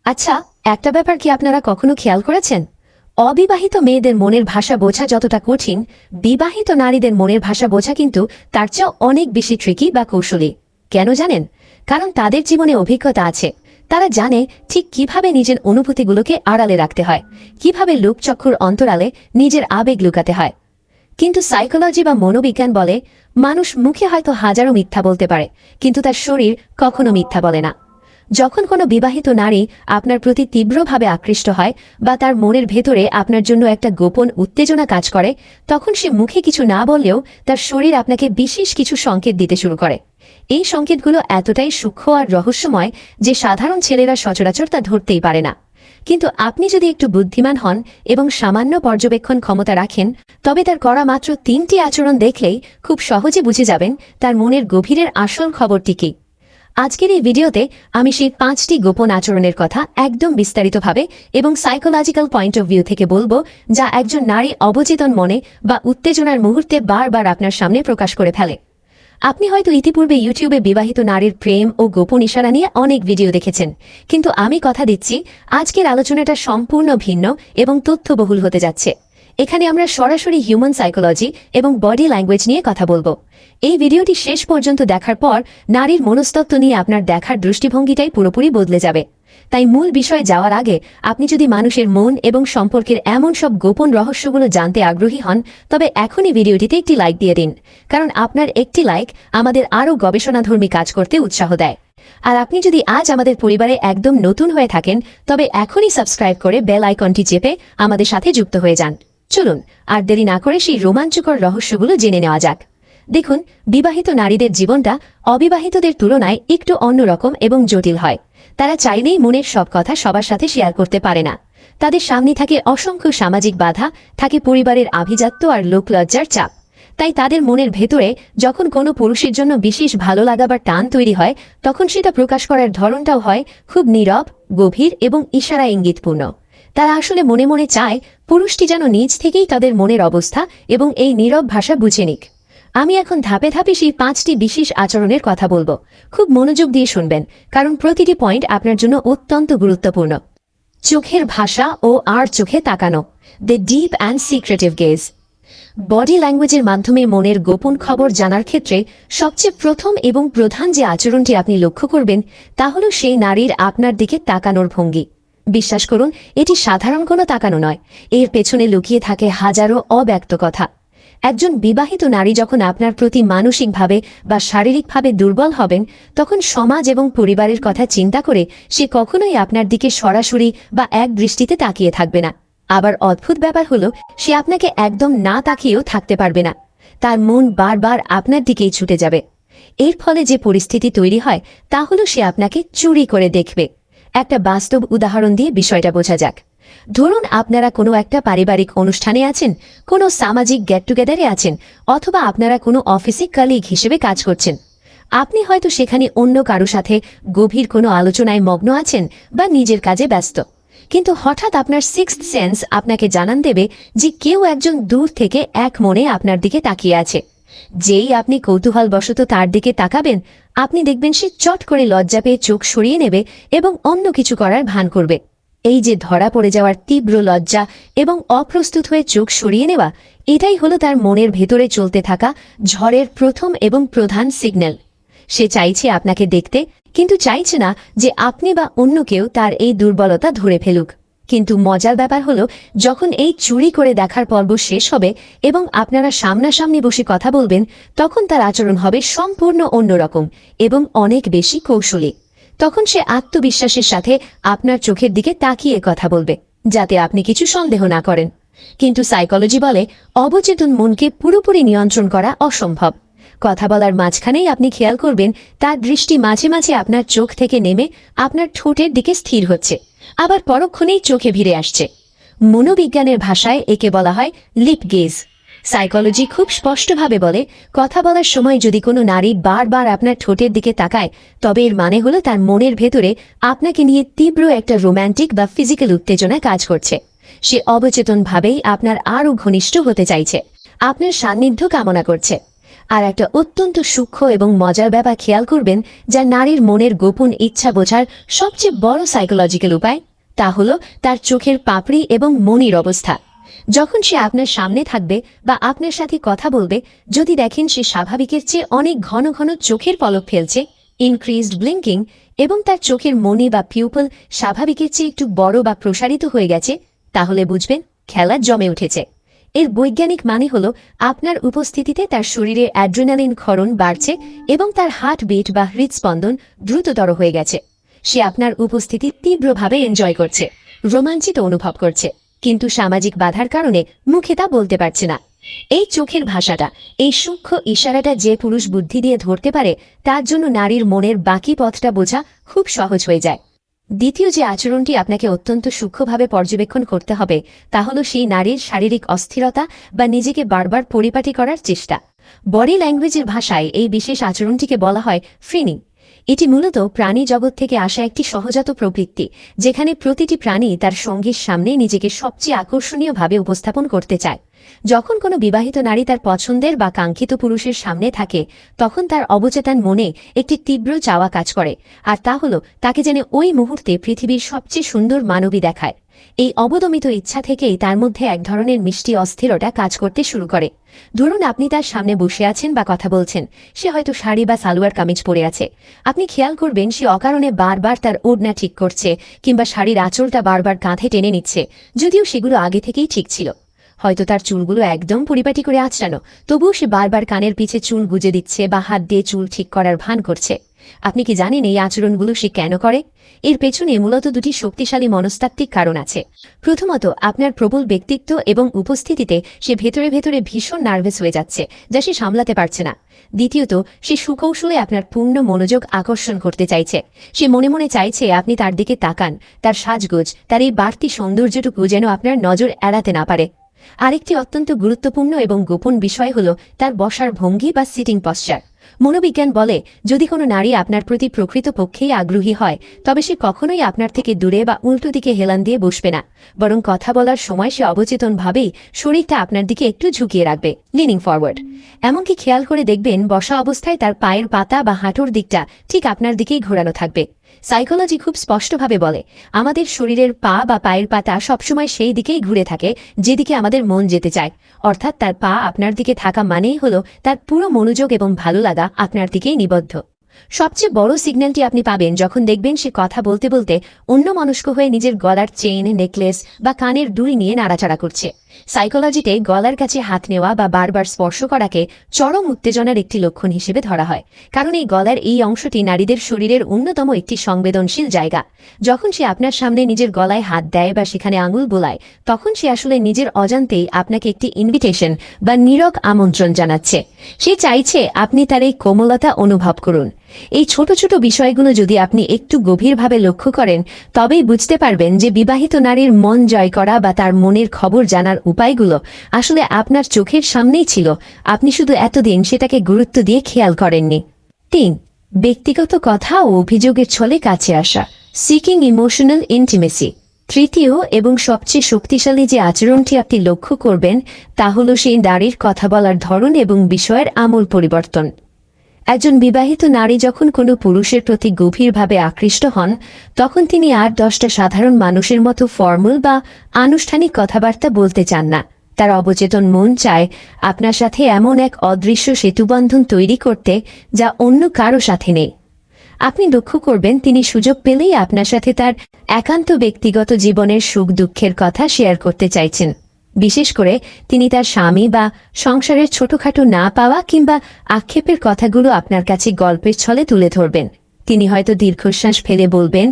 আচ্ছা, একটা ব্যাপার কি আপনারা কখনো খেয়াল করেছেন? অবিবাহিত মেয়েদের মনের ভাষা বোঝা যতটা কঠিন, বিবাহিত নারীদের মনের ভাষা বোঝা কিন্তু তার চেয়েও অনেক বেশি ট্রিকি বা কৌশলী। কেন জানেন? কারণ তাদের জীবনে অভিজ্ঞতা আছে। তারা জানে ঠিক কিভাবে নিজের অনুভূতিগুলোকে আড়ালে রাখতে হয়, কিভাবে লোকচক্ষুর অন্তরালে নিজের আবেগ লুকাতে হয়। কিন্তু সাইকোলজি বা মনোবিজ্ঞান বলে, মানুষ মুখে হয়তো হাজারো মিথ্যা বলতে পারে, কিন্তু তার শরীর কখনো মিথ্যা বলে না। যখন কোনো বিবাহিত নারী আপনার প্রতি তীব্রভাবে আকৃষ্ট হয় বা তার মনের ভেতরে আপনার জন্য একটা গোপন উত্তেজনা কাজ করে, তখন সে মুখে কিছু না বললেও তার শরীর আপনাকে বিশেষ কিছু সংকেত দিতে শুরু করে। এই সংকেতগুলো এতটাই সূক্ষ্ম আর রহস্যময় যে সাধারণ ছেলেরা সচরাচর তা ধরতেই পারে না। কিন্তু আপনি যদি একটু বুদ্ধিমান হন এবং সামান্য পর্যবেক্ষণ ক্ষমতা রাখেন, তবে তার করা মাত্র 3টি আচরণ দেখলেই খুব সহজে বুঝে যাবেন তার মনের গভীরের আসল খবরটি কী। আজকের এই ভিডিওতে আমি সেই 5টি গোপন আচরণের কথা একদম বিস্তারিতভাবে এবং সাইকোলজিক্যাল পয়েন্ট অফ ভিউ থেকে বলবো, যা একজন নারী অবচেতন মনে বা উত্তেজনার মুহূর্তে বারবার আপনার সামনে প্রকাশ করে ফেলে। আপনি হয়তো ইতিপূর্বে ইউটিউবে বিবাহিত নারীর প্রেম ও গোপন ইশারা নিয়ে অনেক ভিডিও দেখেছেন, কিন্তু আমি কথা দিচ্ছি আজকের আলোচনাটা সম্পূর্ণ ভিন্ন এবং তথ্যবহুল হতে যাচ্ছে। এখানে আমরা সরাসরি হিউম্যান সাইকোলজি এবং বডি ল্যাঙ্গুয়েজ নিয়ে কথা বলবো। এই ভিডিওটি শেষ পর্যন্ত দেখার পর নারীর মনস্তত্ত্ব নিয়ে আপনার দেখার দৃষ্টিভঙ্গিটাই পুরোপুরি বদলে যাবে। তাই মূল বিষয়ে যাওয়ার আগে আপনি যদি মানুষের মন এবং সম্পর্কের এমন সব গোপন রহস্যগুলো জানতে আগ্রহী হন, তবে এখনই ভিডিওটিতে একটি লাইক দিয়ে দিন, কারণ আপনার একটি লাইক আমাদের আরও গবেষণাধর্মী কাজ করতে উৎসাহ দেয়। আর আপনি যদি আজ আমাদের পরিবারে একদম নতুন হয়ে থাকেন, তবে এখনই সাবস্ক্রাইব করে বেল আইকনটি চেপে আমাদের সাথে যুক্ত হয়ে যান। চলুন আর দেরি না করে সেই রোমাঞ্চকর রহস্যগুলো জেনে নেওয়া যাক। দেখুন, বিবাহিত নারীদের জীবনটা অবিবাহিতদের তুলনায় একটু অন্যরকম এবং জটিল হয়। তারা চাইলেই মনের সব কথা সবার সাথে শেয়ার করতে পারে না। তাদের সামনে থাকে অসংখ্য সামাজিক বাধা, থাকে পরিবারের আভিজাত্য আর লোকলজ্জার চাপ। তাই তাদের মনের ভেতরে যখন কোনো পুরুষের জন্য বিশেষ ভালো লাগা বা টান তৈরি হয়, তখন সেটা প্রকাশ করার ধরনটাও হয় খুব নীরব, গভীর এবং ইশারা ইঙ্গিতপূর্ণ। তারা আসলে মনে মনে চায় পুরুষটি যেন নিজ থেকেই তাদের মনের অবস্থা এবং এই নীরব ভাষা বুঝে নিক। আমি এখন ধাপে ধাপে সেই 5টি বিশেষ আচরণের কথা বলবো। খুব মনোযোগ দিয়ে শুনবেন, কারণ প্রতিটি পয়েন্ট আপনার জন্য অত্যন্ত গুরুত্বপূর্ণ। চোখের ভাষা ও আর চোখে তাকানো, the deep and secretive gaze. Body ল্যাঙ্গুয়েজের মাধ্যমে মনের গোপন খবর জানার ক্ষেত্রে সবচেয়ে প্রথম এবং প্রধান যে আচরণটি আপনি লক্ষ্য করবেন, তা হল সেই নারীর আপনার দিকে তাকানোর ভঙ্গি। বিশ্বাস করুন, এটি সাধারণ কোনো তাকানো নয়, এর পেছনে লুকিয়ে থাকে হাজারো অব্যক্ত কথা। একজন বিবাহিত নারী যখন আপনার প্রতি মানসিকভাবে বা শারীরিকভাবে দুর্বল হবেন, তখন সমাজ এবং পরিবারের কথা চিন্তা করে সে কখনোই আপনার দিকে সরাসরি বা এক দৃষ্টিতে তাকিয়ে থাকবে না। আবার অদ্ভুত ব্যাপার হলো, সে আপনাকে একদম না তাকিয়েও থাকতে পারবে না। তার মন বারবার আপনার দিকেই ছুটে যাবে। এর ফলে যে পরিস্থিতি তৈরি হয়, তা হলো সে আপনাকে চুরি করে দেখবে। একটা বাস্তব উদাহরণ দিয়ে বিষয়টা বোঝা যাক। ধরুন, আপনারা কোনো একটা পারিবারিক অনুষ্ঠানে আছেন, কোনো সামাজিক গেট টুগেদারে আছেন, অথবা আপনারা কোনো অফিসে কলিগ হিসেবে কাজ করছেন। আপনি হয়তো সেখানে অন্য কারো সাথে গভীর কোনো আলোচনায় মগ্ন আছেন বা নিজের কাজে ব্যস্ত, কিন্তু হঠাৎ আপনার সিক্সথ সেন্স আপনাকে জানান দেবে যে কেউ একজন দূর থেকে এক মনে আপনার দিকে তাকিয়ে আছে। যেই আপনি কৌতূহলবশত তার দিকে তাকাবেন, আপনি দেখবেন সে চট করে লজ্জা পেয়ে চোখ সরিয়ে নেবে এবং অন্য কিছু করার ভান করবে। এই যে ধরা পড়ে যাওয়ার তীব্র লজ্জা এবং অপ্রস্তুত হয়ে চোখ সরিয়ে নেওয়া, এটাই হলো তার মনের ভেতরে চলতে থাকা ঝড়ের প্রথম এবং প্রধান সিগন্যাল। সে চাইছে আপনাকে দেখতে, কিন্তু চাইছে না যে আপনি বা অন্য কেউ তার এই দুর্বলতা ধরে ফেলুক। কিন্তু মজার ব্যাপার হলো, যখন এই চুরি করে দেখার পর্ব শেষ হবে এবং আপনারা সামনাসামনি বসে কথা বলবেন, তখন তার আচরণ হবে সম্পূর্ণ অন্যরকম এবং অনেক বেশি কৌশলী। তখন সে আত্মবিশ্বাসের সাথে আপনার চোখের দিকে তাকিয়ে কথা বলবে, যাতে আপনি কিছু সন্দেহ না করেন। কিন্তু সাইকোলজি বলে, অবচেতন মনকে পুরোপুরি নিয়ন্ত্রণ করা অসম্ভব। কথা বলার মাঝখানেই আপনি খেয়াল করবেন তার দৃষ্টি মাঝে মাঝে আপনার চোখ থেকে নেমে আপনার ঠোঁটের দিকে স্থির হচ্ছে, আবার পরক্ষণেই চোখে ভিড়ে আসছে। মনোবিজ্ঞানের ভাষায় একে বলা হয় লিপ গেজ। সাইকোলজি খুব স্পষ্টভাবে বলে, কথা বলার সময় যদি কোনো নারী বারবার আপনার ঠোঁটের দিকে তাকায়, তবে এর মানে হলো তার মনের ভেতরে আপনাকে নিয়ে তীব্র একটা রোম্যান্টিক বা ফিজিক্যাল উত্তেজনা কাজ করছে। সে অবচেতনভাবেই আপনার আরও ঘনিষ্ঠ হতে চাইছে, আপনার সান্নিধ্য কামনা করছে। আর একটা অত্যন্ত সূক্ষ্ম এবং মজার ব্যাপার খেয়াল করবেন, যা নারীর মনের গোপন ইচ্ছা বোঝার সবচেয়ে বড় সাইকোলজিক্যাল উপায়, তা হলো তার চোখের পাপড়ি এবং মনির অবস্থা। যখন সে আপনার সামনে থাকবে বা আপনার সাথে কথা বলবে, যদি দেখেন সে স্বাভাবিকের চেয়ে অনেক ঘন ঘন চোখের পলক ফেলছে, ইনক্রিজড ব্লিঙ্কিং, এবং তার চোখের মনি বা পিউপল স্বাভাবিকের চেয়ে একটু বড় বা প্রসারিত হয়ে গেছে, তাহলে বুঝবেন খেলা জমে উঠেছে। এর বৈজ্ঞানিক মানে হলো আপনার উপস্থিতিতে তার শরীরে অ্যাড্রিনালিন ক্ষরণ বাড়ছে এবং তার হার্টবিট বা হৃদস্পন্দন দ্রুততর হয়ে গেছে। সে আপনার উপস্থিতি তীব্রভাবে এনজয় করছে, রোমাঞ্চিত অনুভব করছে, কিন্তু সামাজিক বাধার কারণে মুখে তা বলতে পারছে না। এই চোখের ভাষাটা, এই সূক্ষ্ম ইশারাটা যে পুরুষ বুদ্ধি দিয়ে ধরতে পারে, তার জন্য নারীর মনের বাকি পথটা বোঝা খুব সহজ হয়ে যায়। দ্বিতীয় যে আচরণটি আপনাকে অত্যন্ত সূক্ষ্মভাবে পর্যবেক্ষণ করতে হবে, তা হল সেই নারীর শারীরিক অস্থিরতা বা নিজেকে বারবার পরিপাটি করার চেষ্টা। বডি ল্যাঙ্গুয়েজের ভাষায় এই বিশেষ আচরণটিকে বলা হয় ফ্রিনিং। এটি মূলত প্রাণী জগৎ থেকে আসা একটি সহজাত প্রবৃত্তি, যেখানে প্রতিটি প্রাণী তার সঙ্গীর সামনে নিজেকে সবচেয়ে আকর্ষণীয়ভাবে উপস্থাপন করতে চায়। যখন কোনো বিবাহিত নারী তার পছন্দের বা কাঙ্ক্ষিত পুরুষের সামনে থাকে, তখন তার অবচেতন মনে একটি তীব্র চাওয়া কাজ করে, আর তা হলো তাকে যেন ওই মুহূর্তে পৃথিবীর সবচেয়ে সুন্দর মানবী দেখায়। এই অবদমিত ইচ্ছা থেকেই তার মধ্যে এক ধরনের মিষ্টি অস্থিরতা কাজ করতে শুরু করে। ধরুন আপনি তার সামনে বসে আছেন বা কথা বলছেন, সে হয়তো শাড়ি বা সালোয়ার কামিজ পরে আছে। আপনি খেয়াল করবেন সে অকারণে বারবার তার ওড়না ঠিক করছে, কিংবা শাড়ির আঁচলটা বারবার কাঁধে টেনে নিচ্ছে, যদিও সেগুলো আগে থেকেই ঠিক ছিল। হয়তো তার চুলগুলো একদম পরিপাটি করে আঁচড়ানো, তবুও সে বারবার কানের পিছে চুল গুজে দিচ্ছে বা হাত দিয়ে চুল ঠিক করার ভান করছে। আপনি কি জানেন এই আচরণগুলো সে কেন করে? এর পেছনে মূলত দুটি শক্তিশালী মনস্তাত্ত্বিক কারণ আছে। প্রথমত, আপনার প্রবল ব্যক্তিত্ব এবং উপস্থিতিতে সে ভেতরে ভেতরে ভীষণ নার্ভাস হয়ে যাচ্ছে, যা সে সামলাতে পারছে না। দ্বিতীয়ত, সে সুকৌশলে আপনার পূর্ণ মনোযোগ আকর্ষণ করতে চাইছে। সে মনে মনে চাইছে আপনি তার দিকে তাকান, তার সাজগোজ, তার এই বাড়তি সৌন্দর্যটুকু যেন আপনার নজর এড়াতে না পারে। আরেকটি অত্যন্ত গুরুত্বপূর্ণ এবং গোপন বিষয় হল তার বসার ভঙ্গি বা সিটিং পশ্চার। মনোবিজ্ঞান বলে, যদি কোনো নারী আপনার প্রতি প্রকৃতপক্ষেই আগ্রহী হয়, তবে সে কখনোই আপনার থেকে দূরে বা উল্টো দিকে হেলান দিয়ে বসবে না, বরং কথা বলার সময় সে অবচেতনভাবেই শরীরটা আপনার দিকে একটু ঝুঁকিয়ে রাখবে, লিনিং ফরওয়ার্ড। এমনকি খেয়াল করে দেখবেন বসা অবস্থায় তার পায়ের পাতা বা হাঁটুর দিকটা ঠিক আপনার দিকেই ঘোরানো থাকবে। সাইকোলজি খুব স্পষ্টভাবে বলে, আমাদের শরীরের পা বা পায়ের পাতা সবসময় সেই দিকেই ঘুরে থাকে যেদিকে আমাদের মন যেতে চায়। অর্থাৎ তার পা আপনার দিকে থাকা মানেই হলো তার পুরো মনোযোগ এবং ভালো লাগা আপনার দিকেই নিবদ্ধ। সবচেয়ে বড় সিগন্যালটি আপনি পাবেন যখন দেখবেন সে কথা বলতে বলতে অন্যমনস্ক হয়ে নিজের গলার চেইন, নেকলেস বা কানের দুল নিয়ে নাড়াচাড়া করছে। সাইকোলজিতে গলার কাছে হাত নেওয়া বা বারবার স্পর্শ করাকে চরম উত্তেজনার একটি লক্ষণ হিসেবে ধরা হয়, কারণ এই গলার এই অংশটি নারীদের শরীরের অন্যতম একটি সংবেদনশীল জায়গা। যখন সে আপনার সামনে নিজের গলায় হাত দেয় বা সেখানে আঙুল বোলায়, তখন সে আসলে নিজের অজান্তেই আপনাকে একটি ইনভিটেশন বা নীরব আমন্ত্রণ জানাচ্ছে। সে চাইছে আপনি তার এই কোমলতা অনুভব করুন। এই ছোট ছোট বিষয়গুলো যদি আপনি একটু গভীরভাবে লক্ষ্য করেন, তবেই বুঝতে পারবেন যে বিবাহিত নারীর মন জয় করা বা তার মনের খবর জানার উপায়গুলো আসলে আপনার চোখের সামনেই ছিল, আপনি শুধু এতদিন সেটাকে গুরুত্ব দিয়ে খেয়াল করেননি। ৩. ব্যক্তিগত কথা ও অভিযোগের ছলে কাছে আসা, সিকিং ইমোশনাল ইন্টিমেসি। তৃতীয় এবং সবচেয়ে শক্তিশালী যে আচরণটি আপনি লক্ষ্য করবেন, তা হল সেই নারীর কথা বলার ধরন এবং বিষয়ের আমূল পরিবর্তন। একজন বিবাহিত নারী যখন কোনো পুরুষের প্রতি গভীরভাবে আকৃষ্ট হন, তখন তিনি ৮-১০টা সাধারণ মানুষের মতো ফর্মাল বা আনুষ্ঠানিক কথাবার্তা বলতে চান না। তার অবচেতন মন চায় আপনার সাথে এমন এক অদৃশ্য সেতুবন্ধন তৈরি করতে, যা অন্য কারো সাথে নেই। আপনি লক্ষ্য করবেন তিনি সুযোগ পেলেই আপনার সাথে তার একান্ত ব্যক্তিগত জীবনের সুখ দুঃখের কথা শেয়ার করতে চাইছেন। বিশেষ করে তিনি তার স্বামী বা সংসারের ছোটখাটো না পাওয়া কিংবা আক্ষেপের কথাগুলো আপনার কাছে গল্পের ছলে তুলে ধরবেন। তিনি হয়তো দীর্ঘশ্বাস ফেলে বলবেন,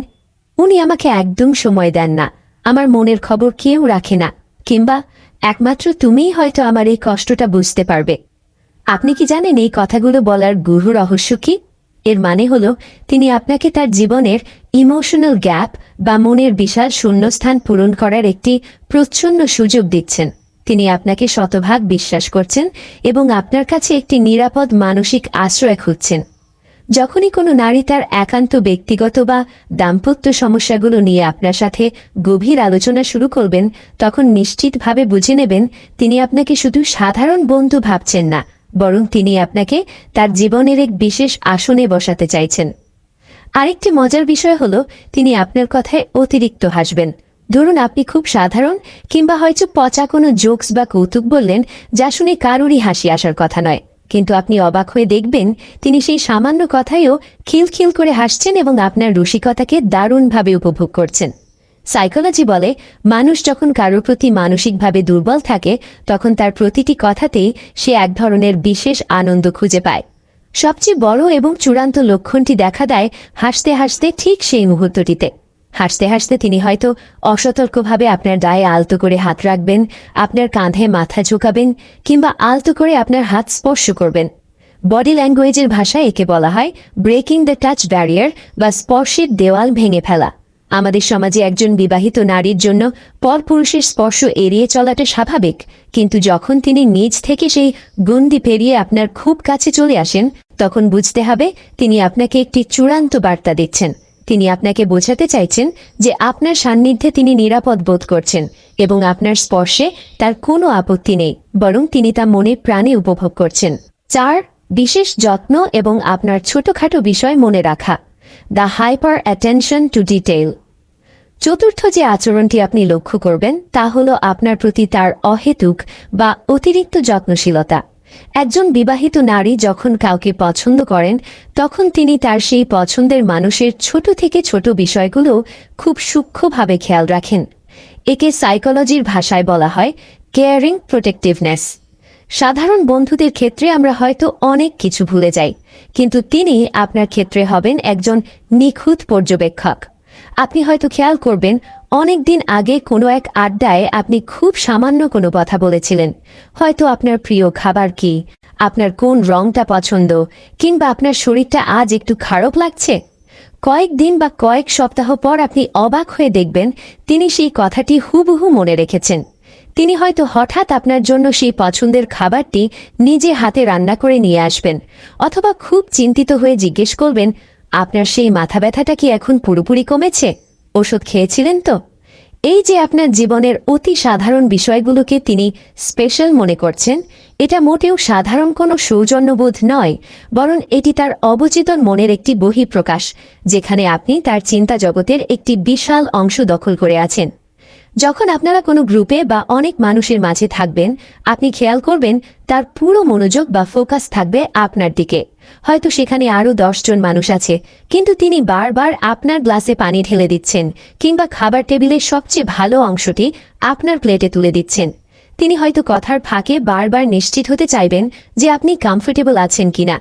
উনি আমাকে একদম সময় দেন না, আমার মনের খবর কেউ রাখে না, কিংবা একমাত্র তুমিই হয়তো আমার এই কষ্টটা বুঝতে পারবে। আপনি কি জানেন এই কথাগুলো বলার গূঢ় রহস্য কি? এর মানে হলো তিনি আপনাকে তার জীবনের ইমোশনাল গ্যাপ বা মনের বিশাল শূন্যস্থান পূরণ করার একটি প্রচ্ছন্ন সুযোগ দিচ্ছেন। তিনি আপনাকে শতভাগ বিশ্বাস করছেন এবং আপনার কাছে একটি নিরাপদ মানসিক আশ্রয় খুঁজছেন। যখনই কোনো নারী তার একান্ত ব্যক্তিগত বা দাম্পত্য সমস্যাগুলো নিয়ে আপনার সাথে গভীর আলোচনা শুরু করবেন, তখন নিশ্চিতভাবে বুঝে নেবেন তিনি আপনাকে শুধু সাধারণ বন্ধু ভাবছেন না, বরং তিনি আপনাকে তার জীবনের এক বিশেষ আসনে বসাতে চাইছেন। আরেকটি মজার বিষয় হলো, তিনি আপনার কথায় অতিরিক্ত হাসবেন। ধরুন আপনি খুব সাধারণ কিংবা হয়তো পচা কোনো জোকস বা কৌতুক বললেন, যা শুনে কারোরই হাসি আসার কথা নয়, কিন্তু আপনি অবাক হয়ে দেখবেন তিনি সেই সামান্য কথায়ও খিলখিল করে হাসছেন এবং আপনার রসিকতাকে দারুণভাবে উপভোগ করছেন। সাইকোলজি বলে, মানুষ যখন কারোর প্রতি মানসিকভাবে দুর্বল থাকে তখন তার প্রতিটি কথাতেই সে এক ধরনের বিশেষ আনন্দ খুঁজে পায়। সবচেয়ে বড় এবং চূড়ান্ত লক্ষণটি দেখা দেয় হাসতে হাসতে ঠিক সেই মুহূর্তটিতে। হাসতে হাসতে তিনি হয়তো অসতর্কভাবে আপনার গায়ে আলতো করে হাত রাখবেন, আপনার কাঁধে মাথা ঝুঁকাবেন কিংবা আলতো করে আপনার হাত স্পর্শ করবেন। বডি ল্যাঙ্গুয়েজের ভাষায় একে বলা হয় ব্রেকিং দ্য টাচ ব্যারিয়ার বা স্পর্শের দেওয়াল ভেঙে ফেলা। আমাদের সমাজে একজন বিবাহিত নারীর জন্য পরপুরুষের স্পর্শ এড়িয়ে চলাটা স্বাভাবিক, কিন্তু যখন তিনি নিজ থেকে সেই গণ্ডি পেরিয়ে আপনার খুব কাছে চলে আসেন, তখন বুঝতে হবে তিনি আপনাকে একটি চূড়ান্ত বার্তা দিচ্ছেন। তিনি আপনাকে বোঝাতে চাইছেন যে আপনার সান্নিধ্যে তিনি নিরাপদ বোধ করছেন এবং আপনার স্পর্শে তার কোনো আপত্তি নেই, বরং তিনি তা মনে প্রাণে উপভোগ করছেন। 4. বিশেষ যত্ন এবং আপনার ছোটখাটো বিষয় মনে রাখা, the hyper attention to detail. চতুর্থ যে আচরণটি আপনি লক্ষ্য করবেন তা হল আপনার প্রতি তার অহেতুক বা অতিরিক্ত যত্নশীলতা। একজন বিবাহিত নারী যখন কাউকে পছন্দ করেন তখন তিনি তার সেই পছন্দের মানুষের ছোট থেকে ছোট বিষয়গুলো খুব সূক্ষ্মভাবে খেয়াল রাখেন। একে সাইকোলজির ভাষায় বলা হয় কেয়ারিং প্রোটেক্টিভনেস। সাধারণ বন্ধুদের ক্ষেত্রে আমরা হয়তো অনেক কিছু ভুলে যাই, কিন্তু তিনি আপনার ক্ষেত্রে হবেন একজন নিখুঁত পর্যবেক্ষক। আপনি হয়তো খেয়াল করবেন অনেক দিন আগে কোনো এক আড্ডায় আপনি খুব সামান্য কোনো কথা বলেছিলেন, হয়তো আপনার প্রিয় খাবার কি, আপনার কোন রংটা পছন্দ, কিংবা আপনার শরীরটা আজ একটু খারাপ লাগছে। কয়েকদিন বা কয়েক সপ্তাহ পর আপনি অবাক হয়ে দেখবেন তিনি সেই কথাটি হুবহু মনে রেখেছেন। তিনি হয়তো হঠাৎ আপনার জন্য সেই পছন্দের খাবারটি নিজে হাতে রান্না করে নিয়ে আসবেন, অথবা খুব চিন্তিত হয়ে জিজ্ঞেস করবেন, আপনার সেই মাথা ব্যথাটা কি এখন পুরোপুরি কমেছে? ওষুধ খেয়েছিলেন তো? এই যে আপনার জীবনের অতি সাধারণ বিষয়গুলোকে তিনি স্পেশাল মনে করছেন, এটা মোটেও সাধারণ কোনো সৌজন্যবোধ নয়, বরং এটি তার অবচেতন মনের একটি বহিঃপ্রকাশ, যেখানে আপনি তার চিন্তা জগতের একটি বিশাল অংশ দখল করে আছেন। যখন আপনারা কোনো গ্রুপে বা অনেক মানুষের মাঝে থাকবেন, আপনি খেয়াল করবেন তার পুরো মনোযোগ বা ফোকাস থাকবে আপনার দিকে। হয়তো সেখানে আরও 10 জন মানুষ আছে, কিন্তু তিনি বারবার আপনার গ্লাসে পানি ঢেলে দিচ্ছেন কিংবা খাবার টেবিলের সবচেয়ে ভালো অংশটি আপনার প্লেটে তুলে দিচ্ছেন। তিনি হয়তো কথার ফাঁকে বারবার নিশ্চিত হতে চাইবেন যে আপনি কমফোর্টেবল আছেন কিনা।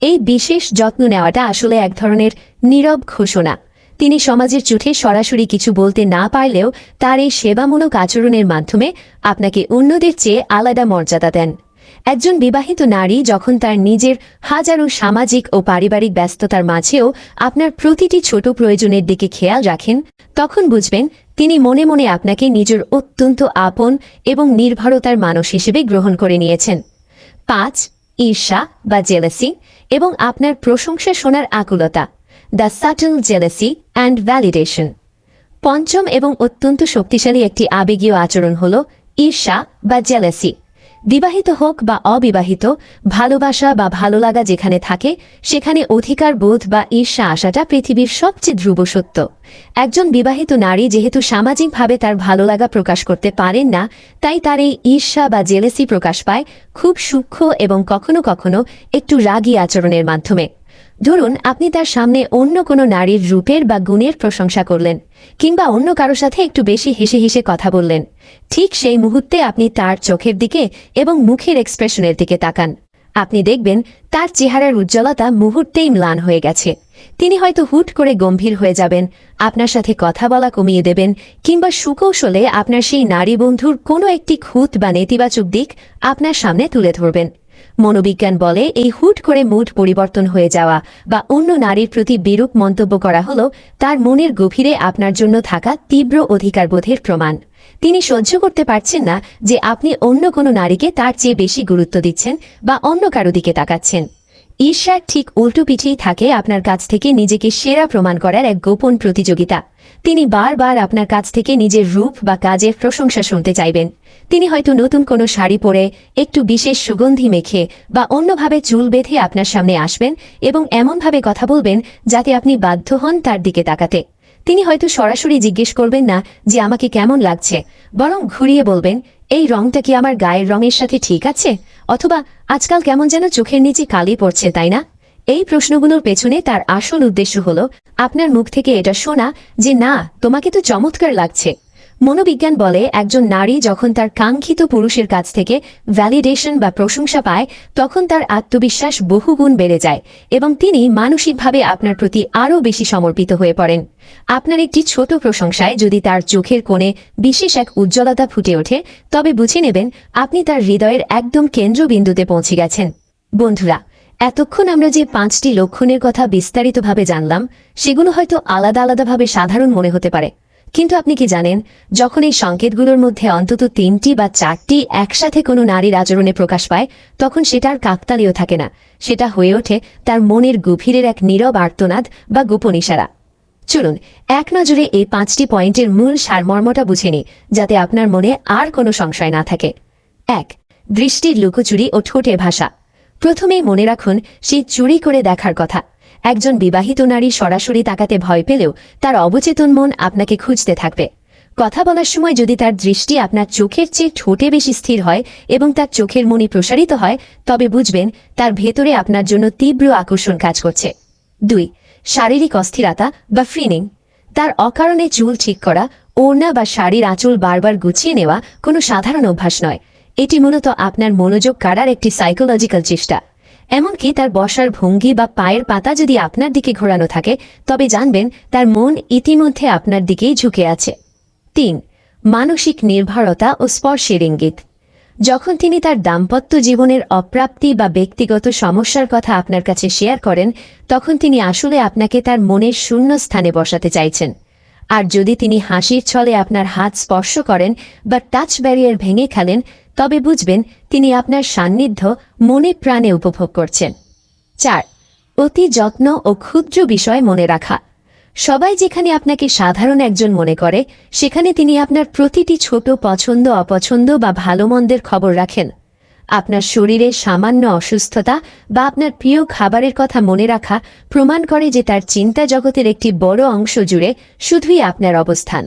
এই বিশেষ যত্ন নেওয়াটা আসলে এক ধরনের নীরব ঘোষণা। তিনি সমাজের চোখে সরাসরি কিছু বলতে না পারলেও তার এই সেবামূলক আচরণের মাধ্যমে আপনাকে অন্যদের চেয়ে আলাদা মর্যাদা দেন। একজন বিবাহিত নারী যখন তার নিজের হাজারো সামাজিক ও পারিবারিক ব্যস্ততার মাঝেও আপনার প্রতিটি ছোট প্রয়োজনের দিকে খেয়াল রাখেন, তখন বুঝবেন তিনি মনে মনে আপনাকে নিজের অত্যন্ত আপন এবং নির্ভরতার মানুষ হিসেবে গ্রহণ করে নিয়েছেন। 5. ঈর্ষা বা জেলাসি এবং আপনার প্রশংসা শোনার আকুলতা, the subtle jealousy and validation. পঞ্চম এবং অত্যন্ত শক্তিশালী একটি আবেগীয় আচরণ হল ঈর্ষা বা জেলাসি। বিবাহিত হোক বা অবিবাহিত, ভালোবাসা বা ভালো লাগা যেখানে থাকে সেখানে অধিকার বোধ বা ঈর্ষা আসাটা পৃথিবীর সবচেয়ে ধ্রুব সত্য। একজন বিবাহিত নারী যেহেতু সামাজিকভাবে তার ভালো লাগা প্রকাশ করতে পারেন না, তাই তার এই ঈর্ষা বা জেলেসি প্রকাশ পায় খুব সূক্ষ্ম এবং কখনো কখনো একটু রাগী আচরণের মাধ্যমে। ধরুন আপনি তার সামনে অন্য কোনো নারীর রূপের বা গুণের প্রশংসা করলেন, কিংবা অন্য কারো সাথে একটু বেশি হেসে হেসে কথা বললেন। ঠিক সেই মুহূর্তে আপনি তার চোখের দিকে এবং মুখের এক্সপ্রেশনের দিকে তাকান। আপনি দেখবেন তার চেহারার উজ্জ্বলতা মুহূর্তেই ম্লান হয়ে গেছে। তিনি হয়তো হুট করে গম্ভীর হয়ে যাবেন, আপনার সাথে কথা বলা কমিয়ে দেবেন, কিংবা সুকৌশলে আপনার সেই নারী বন্ধুর কোনো একটি খুঁত বা নেতিবাচক দিক আপনার সামনে তুলে ধরবেন। মনোবিজ্ঞান বলে এই হুট করে মুড পরিবর্তন হয়ে যাওয়া বা অন্য নারীর প্রতি বিরূপ মন্তব্য করা হলো তার মনের গভীরে আপনার জন্য থাকা তীব্র অধিকারবোধের প্রমাণ। তিনি সহ্য করতে পারছেন না যে আপনি অন্য কোনো নারীকে তার চেয়ে বেশি গুরুত্ব দিচ্ছেন বা অন্য কারো দিকে তাকাচ্ছেন। ঈর্ষার ঠিক উল্টো পিঠেই থাকে আপনার কাছ থেকে নিজেকে সেরা প্রমাণ করার এক গোপন প্রতিযোগিতা। তিনি বারবার আপনার কাছ থেকে নিজের রূপ বা কাজের প্রশংসা শুনতে চাইবেন। তিনি হয়তো নতুন কোনো শাড়ি পরে, একটু বিশেষ সুগন্ধি মেখে বা অন্যভাবে চুল বেঁধে আপনার সামনে আসবেন এবং এমনভাবে কথা বলবেন যাতে আপনি বাধ্য হন তার দিকে তাকাতে। তিনি হয়তো সরাসরি জিজ্ঞেস করবেন না যে আমাকে কেমন লাগছে, বরং ঘুরিয়ে বলবেন, এই রংটা কি আমার গায়ের রঙের সাথে ঠিক আছে, অথবা আজকাল কেমন যেন চোখের নিচে কালি পড়ছে, তাই না? এই প্রশ্নগুলোর পেছনে তার আসল উদ্দেশ্য হল আপনার মুখ থেকে এটা শোনা যে না, তোমাকে তো চমৎকার লাগছে। মনোবিজ্ঞান বলে একজন নারী যখন তার কাঙ্ক্ষিত পুরুষের কাছ থেকে ভ্যালিডেশন বা প্রশংসা পায় তখন তার আত্মবিশ্বাস বহুগুণ বেড়ে যায় এবং তিনি মানসিকভাবে আপনার প্রতি আরও বেশি সমর্পিত হয়ে পড়েন। আপনার একটি ছোট প্রশংসায় যদি তার চোখের কোণে বিশেষ এক উজ্জ্বলতা ফুটে ওঠে, তবে বুঝে নেবেন আপনি তার হৃদয়ের একদম কেন্দ্রবিন্দুতে পৌঁছে গেছেন। বন্ধুরা, এতক্ষণ আমরা যে 5টি লক্ষণের কথা বিস্তারিতভাবে জানলাম, সেগুলো হয়তো আলাদা আলাদাভাবে সাধারণ মনে হতে পারে, কিন্তু আপনি কি জানেন, যখন এই সংকেতগুলোর মধ্যে অন্তত 3টি বা 4টি একসাথে কোনো নারীর আচরণে প্রকাশ পায়, তখন সেটা আর কাকতালীয় থাকে না, সেটা হয়ে ওঠে তার মনের গভীরের এক নীরব আর্তনাদ বা গোপন ইশারা। চলুন এক নজরে এই 5টি পয়েন্টের মূল সারমর্মটা বুঝে নিই, যাতে আপনার মনে আর কোনো সংশয় না থাকে। 1. দৃষ্টির লুকোচুরি ও ঠোঁটে ভাষা। প্রথমেই মনে রাখুন সেই চুরি করে দেখার কথা। একজন বিবাহিত নারী সরাসরি তাকাতে ভয় পেলেও তার অবচেতন মন আপনাকে খুঁজতে থাকবে। কথা বলার সময় যদি তার দৃষ্টি আপনার চোখের চেয়ে ঠোঁটে বেশি স্থির হয় এবং তার চোখের মনি প্রসারিত হয়, তবে বুঝবেন তার ভেতরে আপনার জন্য তীব্র আকর্ষণ কাজ করছে। 2. শারীরিক অস্থিরতা বা ফ্রিনিং। তার অকারণে চুল ঠিক করা, ওড়না বা শাড়ির আঁচল বারবার গুছিয়ে নেওয়া কোনো সাধারণ অভ্যাস নয়। এটি মূলত আপনার মনোযোগ কাড়ার একটি সাইকোলজিক্যাল চেষ্টা। এমনকি তার বসার ভঙ্গি বা পায়ের পাতা যদি আপনার দিকে ঘোরানো থাকে, তবে জানবেন তার মন ইতিমধ্যে আপনার দিকেই ঝুঁকে আছে। 3. মানসিক নির্ভরতা ও স্পর্শের ইঙ্গিত। যখন তিনি তার দাম্পত্য জীবনের অপ্রাপ্তি বা ব্যক্তিগত সমস্যার কথা আপনার কাছে শেয়ার করেন, তখন তিনি আসলে আপনাকে তার মনের শূন্য স্থানে বসাতে চাইছেন। আর যদি তিনি হাসির ছলে আপনার হাত স্পর্শ করেন বা টাচ ব্যারিয়ার ভেঙে খেলেন, তবে বুঝবেন তিনি আপনার সান্নিধ্য মনে প্রাণে উপভোগ করছেন। 4. অতি যত্ন ও ক্ষুদ্র বিষয় মনে রাখা। সবাই যেখানে আপনাকে সাধারণ একজন মনে করে, সেখানে তিনি আপনার প্রতিটি ছোট পছন্দ অপছন্দ বা ভালো মন্দের খবর রাখেন। আপনার শরীরে সামান্য অসুস্থতা বা আপনার প্রিয় খাবারের কথা মনে রাখা প্রমাণ করে যে তার চিন্তা জগতের একটি বড় অংশ জুড়ে শুধুই আপনার অবস্থান।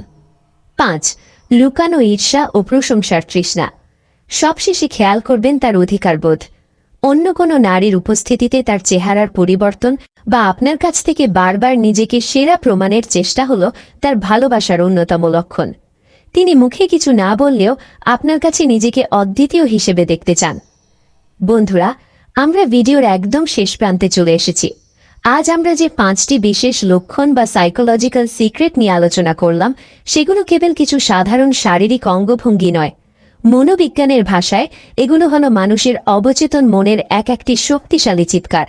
5. লুকানো ঈর্ষা ও প্রশংসার তৃষ্ণা। সবশেষে খেয়াল করবেন তার অধিকারবোধ। অন্য কোনো নারীর উপস্থিতিতে তার চেহারার পরিবর্তন বা আপনার কাছ থেকে বারবার নিজেকে সেরা প্রমাণের চেষ্টা হল তার ভালোবাসার অন্যতম লক্ষণ। তিনি মুখে কিছু না বললেও আপনার কাছে নিজেকে অদ্বিতীয় হিসেবে দেখতে চান। বন্ধুরা, আমরা ভিডিওর একদম শেষ প্রান্তে চলে এসেছি। আজ আমরা যে 5টি বিশেষ লক্ষণ বা সাইকোলজিক্যাল সিক্রেট নিয়ে আলোচনা করলাম, সেগুলো কেবল কিছু সাধারণ শারীরিক অঙ্গভঙ্গি নয়। মনোবিজ্ঞানের ভাষায় এগুলো হলো মানুষের অবচেতন মনের একটি শক্তিশালী চিৎকার।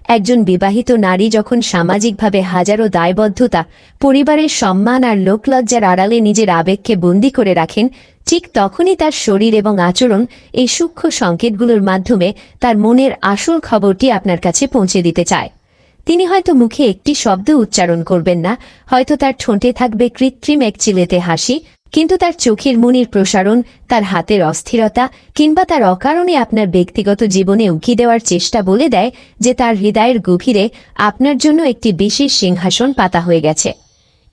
একজন বিবাহিত নারী যখন সামাজিকভাবে হাজারো দায়বদ্ধতা, পরিবারের সম্মান আর লোকলজ্জার আড়ালে নিজের আবেগকে বন্দী করে রাখেন, ঠিক তখনই তার শরীর এবং আচরণ এই সূক্ষ্ম সংকেতগুলোর মাধ্যমে তার মনের আসল খবরটি আপনার কাছে পৌঁছে দিতে চায়। তিনি হয়তো মুখে একটি শব্দ উচ্চারণ করবেন না, হয়তো তার ঠোঁটে থাকবে কৃত্রিম এক চিলেতে হাসি, কিন্তু তার চোখের মনির প্রসারণ, তার হাতের অস্থিরতা কিংবা তার অকারণে আপনার ব্যক্তিগত জীবনে উকি দেওয়ার চেষ্টা বলে দেয় যে তার হৃদয়ের গভীরে আপনার জন্য একটি বিশেষ সিংহাসন পাতা হয়ে গেছে।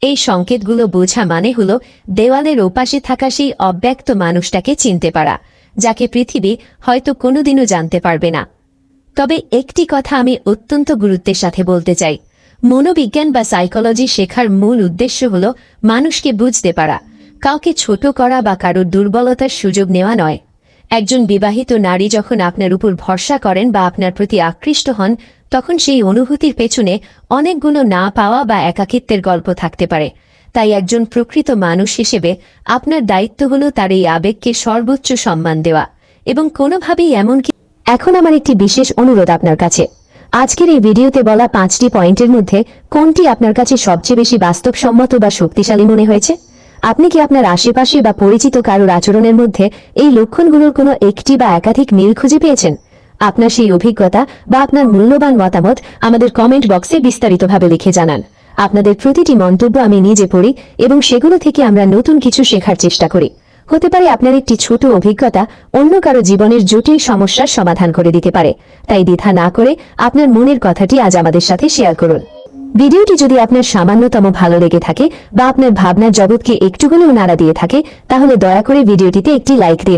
এই সংকেতগুলো বোঝা মানে হল দেওয়ালের ওপাশে থাকা সেই অব্যক্ত মানুষটাকে চিনতে পারা, যাকে পৃথিবী হয়তো কোনোদিনও জানতে পারবে না। তবে একটি কথা আমি অত্যন্ত গুরুত্বের সাথে বলতে চাই। মনোবিজ্ঞান বা সাইকোলজি শেখার মূল উদ্দেশ্য হল মানুষকে বুঝতে পারা, কাউকে ছোট করা বা কারোর দুর্বলতার সুযোগ নেওয়া নয়। একজন বিবাহিত নারী যখন আপনার উপর ভরসা করেন বা আপনার প্রতি আকৃষ্ট হন, তখন সেই অনুভূতির পেছনে অনেকগুলো না পাওয়া বা একাকিত্বের গল্প থাকতে পারে। তাই একজন প্রকৃত মানুষ হিসেবে আপনার দায়িত্ব হল তার এই আবেগকে সর্বোচ্চ সম্মান দেওয়া এবং কোনোভাবেই এমনকি। এখন আমার একটি বিশেষ অনুরোধ আপনার কাছে। আজকের এই ভিডিওতে বলা 5টি পয়েন্টের মধ্যে কোনটি আপনার কাছে সবচেয়ে বেশি বাস্তবসম্মত বা শক্তিশালী মনে হয়েছে? আপনি কি আপনার আশেপাশে বা পরিচিত কারোর আচরণের মধ্যে এই লক্ষণগুলোর কোনো একটি বা একাধিক মিল খুঁজে পেয়েছেন? আপনার সেই অভিজ্ঞতা বা আপনার মূল্যবান মতামত আমাদের কমেন্ট বক্সে বিস্তারিতভাবে লিখে জানান। আপনাদের প্রতিটি মন্তব্য আমি নিজে পড়ি এবং সেগুলো থেকে আমরা নতুন কিছু শেখার চেষ্টা করি। হতে পারে আপনার একটি ছোট অভিজ্ঞতা অন্য কারো জীবনের জটিল সমস্যার সমাধান করে দিতে পারে। তাই দ্বিধা না করে আপনার মনের কথাটি আজ আমাদের সাথে শেয়ার করুন। ভিডিওটি যদি আপনার সামান্যতম ভালো লেগে থাকে বা আপনার ভাবনার জগৎকে একটু হলেও নাড়া দিয়ে থাকে, তাহলে দয়া করে ভিডিওটিতে একটি লাইক দিন।